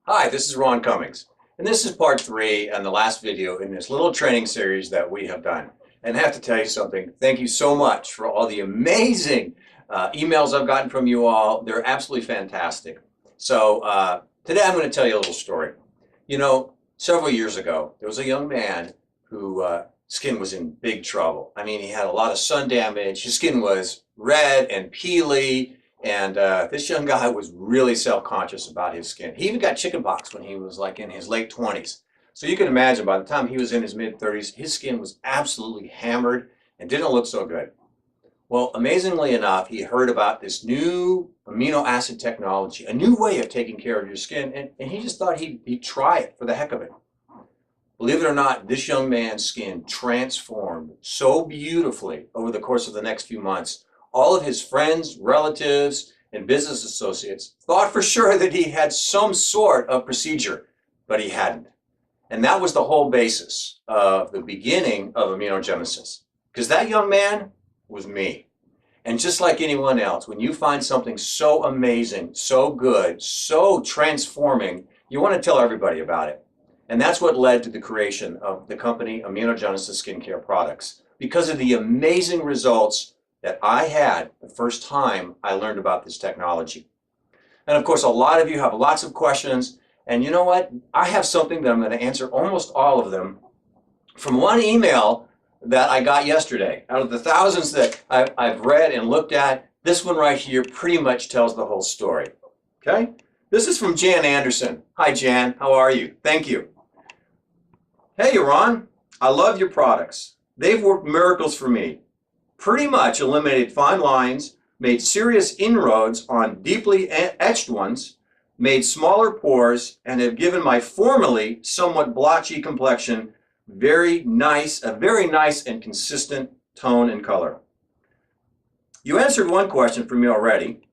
Hi, this is Ron Cummings, and this is part three and the last video in this little training series that we have done. And I have to tell you something, thank you so much for all the amazing emails I've gotten from you all. They're absolutely fantastic. So today I'm going to tell you a little story. You know, several years ago, there was a young man who skin was in big trouble. I mean, he had a lot of sun damage. His skin was red and peely. And this young guy was really self-conscious about his skin. He even got chickenpox when he was like in his late 20s. So you can imagine by the time he was in his mid-30s, his skin was absolutely hammered and didn't look so good. Well, amazingly enough, he heard about this new amino acid technology, a new way of taking care of your skin, and he just thought he'd try it for the heck of it. Believe it or not, this young man's skin transformed so beautifully over the course of the next few months. All of his friends, relatives, and business associates thought for sure that he had some sort of procedure, but he hadn't. And that was the whole basis of the beginning of Immunogenesis. Because that young man was me. And just like anyone else, when you find something so amazing, so good, so transforming, you want to tell everybody about it. And that's what led to the creation of the company Immunogenesis Skincare Products, because of the amazing results that I had the first time I learned about this technology. And of course, a lot of you have lots of questions. And you know what? I have something that I'm going to answer almost all of them from one email that I got yesterday. Out of the thousands that I've read and looked at, this one right here pretty much tells the whole story. Okay? This is from Jan Anderson. Hi, Jan. How are you? Thank you. Hey, Ron. I love your products. They've worked miracles for me. Pretty much eliminated fine lines, made serious inroads on deeply etched ones, made smaller pores, and have given my formerly somewhat blotchy complexion a very nice and consistent tone and color. You answered one question for me already,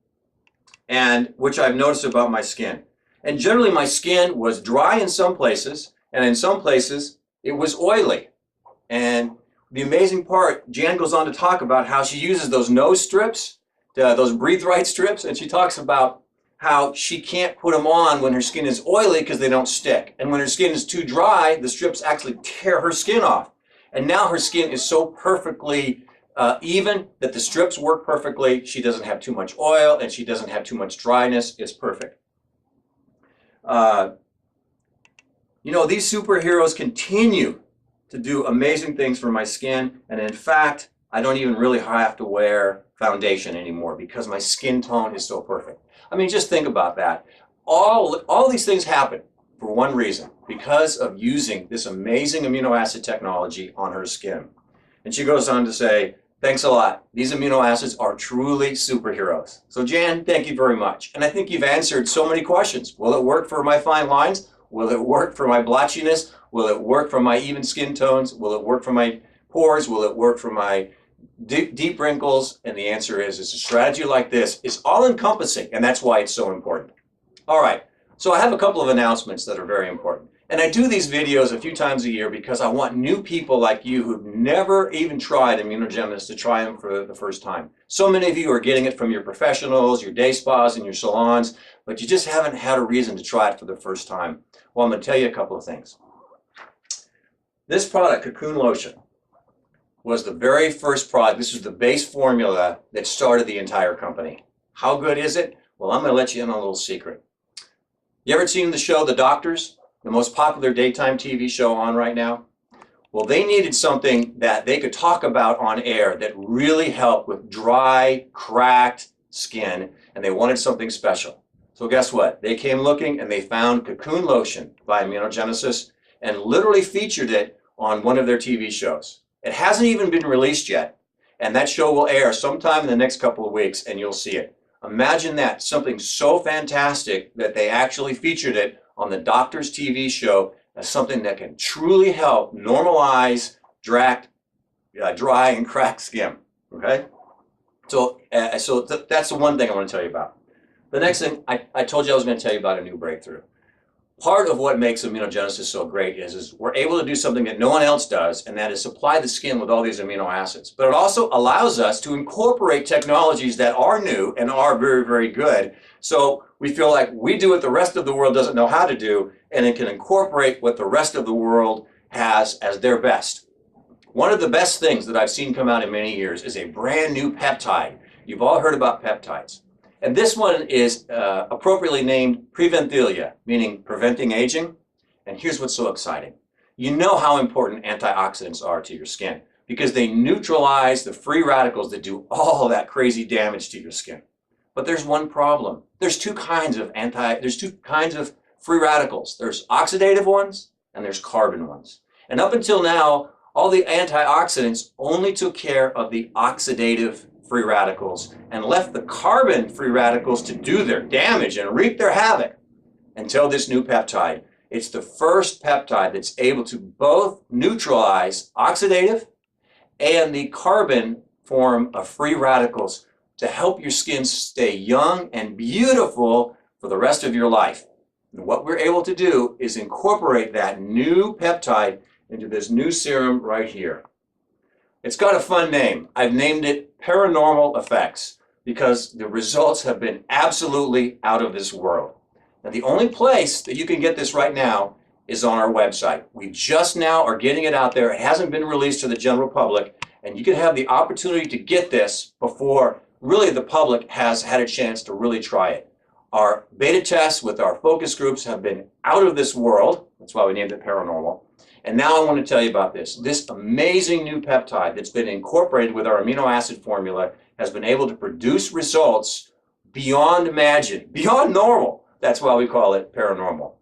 and which I've noticed about my skin. And generally my skin was dry in some places, and in some places it was oily. And the amazing part, Jan goes on to talk about how she uses those nose strips, those Breathe Right strips, and she talks about how she can't put them on when her skin is oily because they don't stick. And when her skin is too dry, the strips actually tear her skin off. And now her skin is so perfectly even that the strips work perfectly. She doesn't have too much oil and she doesn't have too much dryness. It's perfect. You know, these superheroes continue to do amazing things for my skin. And in fact, I don't even really have to wear foundation anymore because my skin tone is so perfect. I mean, just think about that. All these things happen for one reason, because of using this amazing amino acid technology on her skin. And she goes on to say, thanks a lot. These amino acids are truly superheroes. So Jan, thank you very much. And I think you've answered so many questions. Will it work for my fine lines? Will it work for my blotchiness? Will it work for my even skin tones? Will it work for my pores? Will it work for my deep wrinkles? And the answer is a strategy like this is all-encompassing, and that's why it's so important. All right, so I have a couple of announcements that are very important. And I do these videos a few times a year because I want new people like you who've never even tried Immunogenesis to try them for the first time. So many of you are getting it from your professionals, your day spas, and your salons, but you just haven't had a reason to try it for the first time. Well, I'm going to tell you a couple of things. This product, Cocoon Lotion, was the very first product. This was the base formula that started the entire company. How good is it? Well, I'm going to let you in on a little secret. You ever seen the show The Doctors? The most popular daytime TV show on right now? Well, they needed something that they could talk about on air that really helped with dry, cracked skin, and they wanted something special. So guess what? They came looking and they found Cocoon Lotion by Immunogenesis and literally featured it on one of their TV shows. It hasn't even been released yet, and that show will air sometime in the next couple of weeks, and you'll see it. Imagine that, something so fantastic that they actually featured it on the Doctor's TV show as something that can truly help normalize dry and cracked skin, okay? So, that's the one thing I want to tell you about. The next thing, I told you I was going to tell you about a new breakthrough. part of what makes immunogenesis so great is we're able to do something that no one else does, and that is supply the skin with all these amino acids. But it also allows us to incorporate technologies that are new and are very, very good. So we feel like we do what the rest of the world doesn't know how to do, and it can incorporate what the rest of the world has as their best. One of the best things that I've seen come out in many years is a brand new peptide. You've all heard about peptides. And this one is appropriately named Preventhelia, meaning preventing aging. And here's what's so exciting. You know how important antioxidants are to your skin because they neutralize the free radicals that do all that crazy damage to your skin. But there's one problem. There's two kinds of free radicals. There's oxidative ones and there's carbon ones. And up until now, all the antioxidants only took care of the oxidative free radicals and left the carbon free radicals to do their damage and wreak their havoc until this new peptide. It's the first peptide that's able to both neutralize oxidative and the carbon form of free radicals to help your skin stay young and beautiful for the rest of your life. And what we're able to do is incorporate that new peptide into this new serum right here. It's got a fun name. I've named it Paranormal Effects because the results have been absolutely out of this world. Now, the only place that you can get this right now is on our website. We just now are getting it out there. It hasn't been released to the general public, and you can have the opportunity to get this before really the public has had a chance to really try it. Our beta tests with our focus groups have been out of this world. That's why we named it Paranormal. And now I want to tell you about this. This amazing new peptide that's been incorporated with our amino acid formula has been able to produce results beyond imagine, beyond normal. That's why we call it Paranormal.